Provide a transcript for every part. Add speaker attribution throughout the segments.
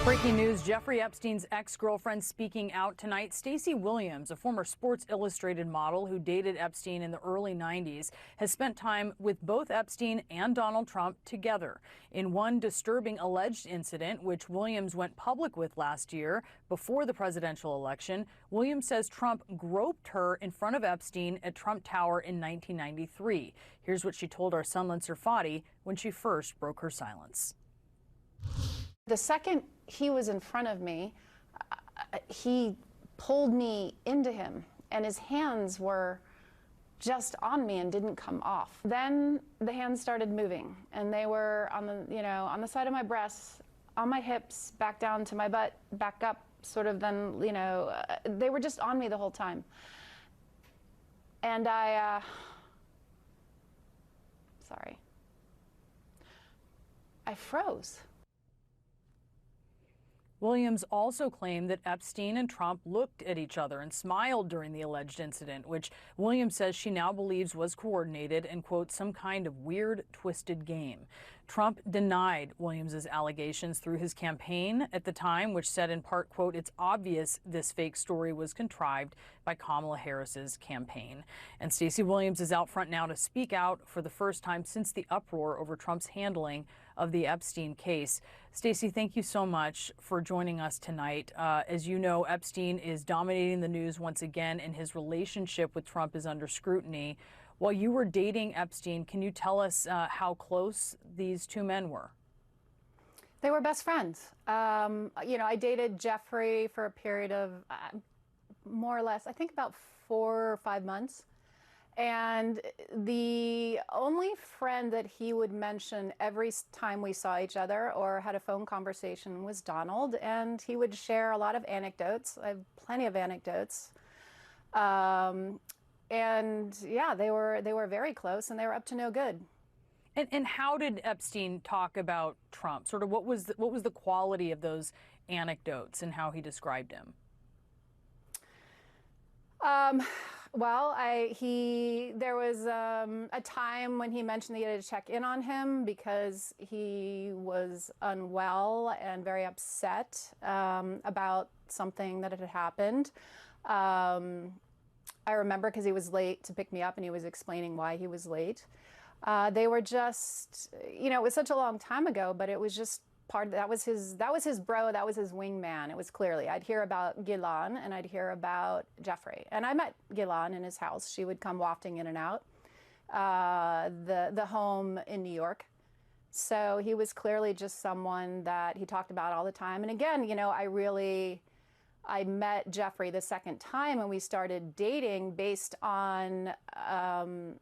Speaker 1: Breaking news, Jeffrey Epstein's ex-girlfriend speaking out tonight. Stacey Williams, a former Sports Illustrated model who dated Epstein in the early 90s, has spent time with both Epstein and Donald Trump together. In one disturbing alleged incident, which Williams went public with last year before the presidential election, Williams says Trump groped her in front of Epstein at Trump Tower in 1993. Here's what she told our Sunland Serfati when she first broke her silence.
Speaker 2: The second he was in front of me, he pulled me into him, and his hands were just on me and didn't come off. Then the hands started moving, and they were on the, on the side of my breasts, on my hips, back down to my butt, back up, sort of. Then, they were just on me the whole time. And I froze.
Speaker 1: Williams also claimed that Epstein and Trump looked at each other and smiled during the alleged incident, which Williams says she now believes was coordinated and, quote, some kind of weird, twisted game. Trump denied Williams's allegations through his campaign at the time, which said in part, quote, it's obvious this fake story was contrived by Kamala Harris's campaign. And Stacey Williams is out front now to speak out for the first time since the uproar over Trump's handling of the Epstein case. Stacey, thank you so much for joining us tonight. As you know, Epstein is dominating the news once again, and his relationship with Trump is under scrutiny. While you were dating Epstein, can you tell us how close these two men were?
Speaker 2: They were best friends. I dated Jeffrey for a period of more or less, I think about 4 or 5 months. And the only friend that he would mention every time we saw each other or had a phone conversation was Donald, and he would share a lot of anecdotes. I have plenty of anecdotes. And yeah, they were very close, and they were up to no good.
Speaker 1: And how did Epstein talk about Trump? Sort of what was the quality of those anecdotes and how he described him? Well, there was a time when he mentioned that he had to check in on him because he was unwell and very upset about something that had happened. I remember because he was late to pick me up, and he was explaining why he was late. They were just, it was such a long time ago, but it was just that was his bro, that was his wingman. It was clearly, I'd hear about Ghilan and I'd hear about Jeffrey. And I met Ghilan in his house. She would come wafting in and out, the home in New York. So he was clearly just someone that he talked about all the time. And again, I met Jeffrey the second time, and we started dating based on the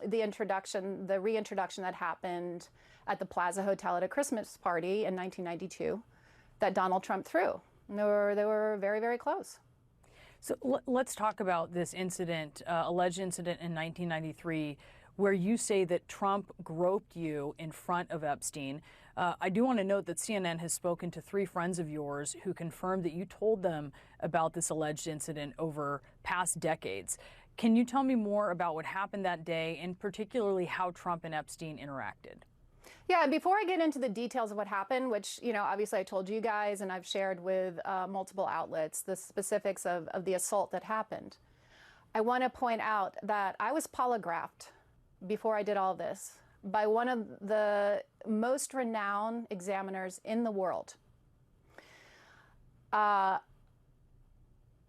Speaker 1: reintroduction that happened at the Plaza Hotel at a Christmas party in 1992 that Donald Trump threw. And they were very, very close. So let's talk about this incident, alleged incident in 1993, where you say that Trump groped you in front of Epstein. I do want to note that CNN has spoken to 3 friends of yours who confirmed that you told them about this alleged incident over past decades. Can you tell me more about what happened that day, and particularly how Trump and Epstein interacted?
Speaker 2: Yeah, and before I get into the details of what happened, which, obviously I told you guys and I've shared with multiple outlets, the specifics of the assault that happened, I want to point out that I was polygraphed before I did all this by one of the most renowned examiners in the world.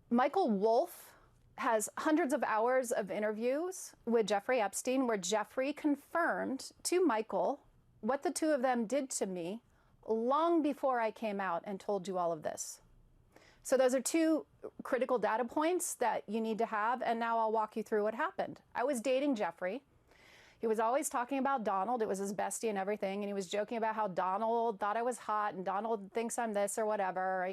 Speaker 2: Michael Wolff has hundreds of hours of interviews with Jeffrey Epstein where Jeffrey confirmed to Michael what the two of them did to me long before I came out and told you all of this. So those are 2 critical data points that you need to have, and now I'll walk you through what happened. I was dating Jeffrey. He was always talking about Donald. It was his bestie and everything, and he was joking about how Donald thought I was hot, and Donald thinks I'm this or whatever,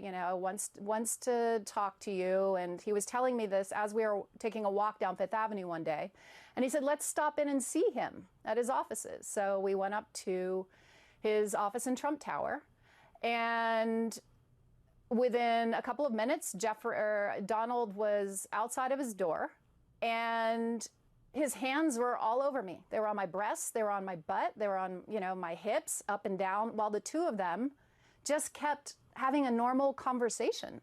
Speaker 2: wants to talk to you. And he was telling me this as we were taking a walk down Fifth Avenue one day. And he said, let's stop in and see him at his offices. So we went up to his office in Trump Tower, and within a couple of minutes, Donald was outside of his door, and his hands were all over me. They were on my breasts, they were on my butt, they were on, my hips, up and down, while the two of them
Speaker 1: just kept having a normal conversation.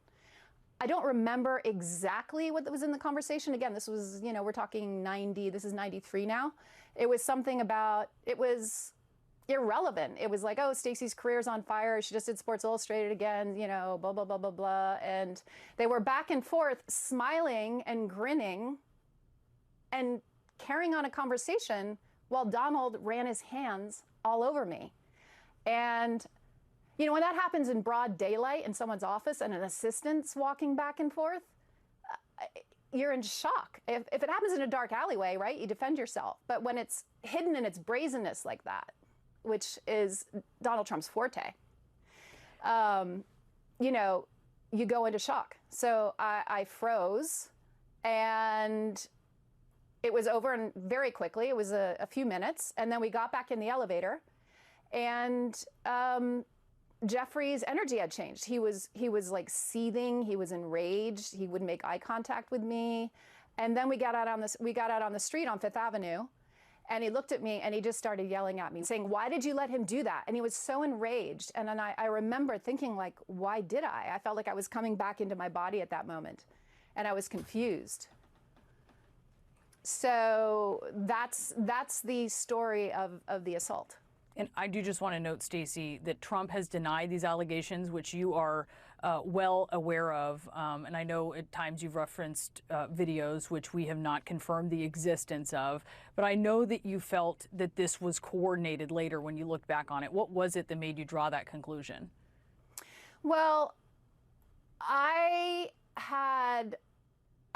Speaker 1: I don't remember exactly what was in the conversation. Again, this was, you know, we're talking 90, this is 93 now. It was something about, it was irrelevant. It was like, oh, Stacey's career's on fire. She just did Sports Illustrated again, you know, blah, blah, blah, blah, blah. And they were back and forth, smiling and grinning and carrying on a conversation while Donald ran his hands all over me. And you know, when that happens in broad daylight in someone's office and an assistant's walking back and forth, you're in shock. If it happens in a dark alleyway, right, you defend yourself. But when it's hidden in its brazenness like that, which is Donald Trump's forte, you know, you go into shock. So I froze, and it was over and very quickly. It was a few minutes, and then we got back in the elevator, and Jeffrey's energy had changed. He was like seething. He was enraged. He wouldn't make eye contact with me. And then we got out on the street on Fifth Avenue, and he looked at me and he just started yelling at me, saying, "Why did you let him do that?" And he was so enraged. And then I remember thinking, like, why did I? I felt like I was coming back into my body at that moment, and I was confused. So that's the story of the assault.
Speaker 3: And I do just want to note, Stacey, that Trump has denied these allegations, which you are well aware of. And I know at times you've referenced videos which we have not confirmed the existence of. But I know that you felt that this was coordinated later when you looked back on it. What was it that made you draw that conclusion? Well,
Speaker 1: I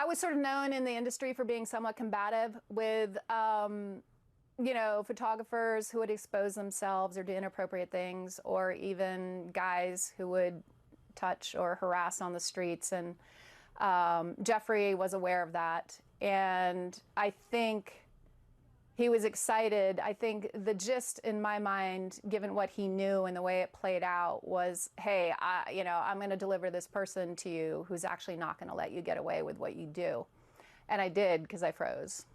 Speaker 1: was sort of known in the industry for being somewhat combative with you know, photographers who would expose themselves or do inappropriate things, or even guys who would touch or harass on the streets. And Jeffrey was aware of that. And I think he was excited. I think the gist in my mind, given what he knew and the way it played out, was, hey, you know, I'm going to deliver this person to you who's actually not going to let you get away with what you do. And I did, because I froze.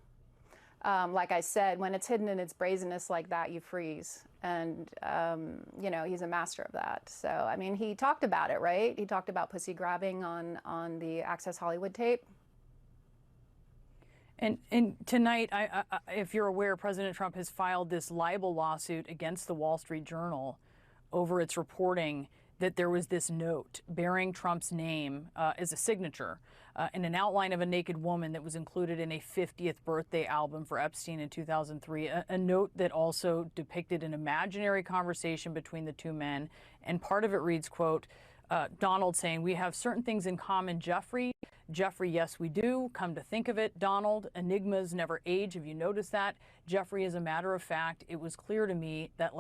Speaker 1: Like I said, when it's hidden in its brazenness like that, you freeze. And, you know, he's a master of that. So, I mean, he talked about it, right? He talked about pussy grabbing on the Access Hollywood tape.
Speaker 3: And tonight, if you're aware, President Trump has filed this libel lawsuit against the Wall Street Journal over its reporting that there was this note bearing Trump's name as a signature and an outline of a naked woman that was included in a 50th birthday album for Epstein in 2003, a note that also depicted an imaginary conversation between the two men. And part of it reads, quote, Donald saying, "We have certain things in common, Jeffrey. Jeffrey, yes, we do. Come to think of it, Donald, enigmas never age. Have you noticed that? Jeffrey, as a matter of fact, it was clear to me that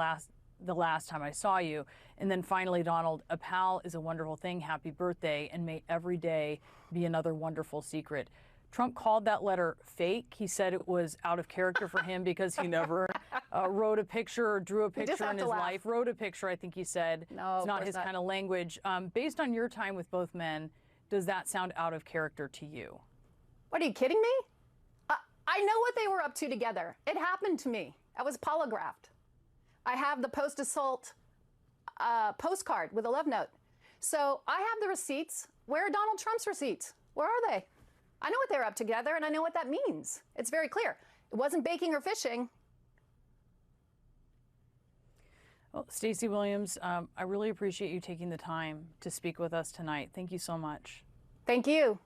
Speaker 3: the last time I saw you." And then finally, Donald, "A pal is a wonderful thing. Happy birthday, and may every day be another wonderful secret." Trump called that letter fake. He said it was out of character for him because he never wrote a picture or drew a picture in his life. Wrote a picture, I think he said.
Speaker 1: No,
Speaker 3: it's not his kind of language. Based on your time with both men, does that sound out of character to you?
Speaker 1: What, are you kidding me? I know what they were up to together. It happened to me. I was polygraphed. I have the post-assault postcard with a love note. So I have the receipts. Where are Donald Trump's receipts? Where are they? I know what they were up together, and I know what that means. It's very clear. It wasn't baking or fishing.
Speaker 3: Well, Stacey Williams, I really appreciate you taking the time to speak with us tonight. Thank you so much.
Speaker 1: Thank you.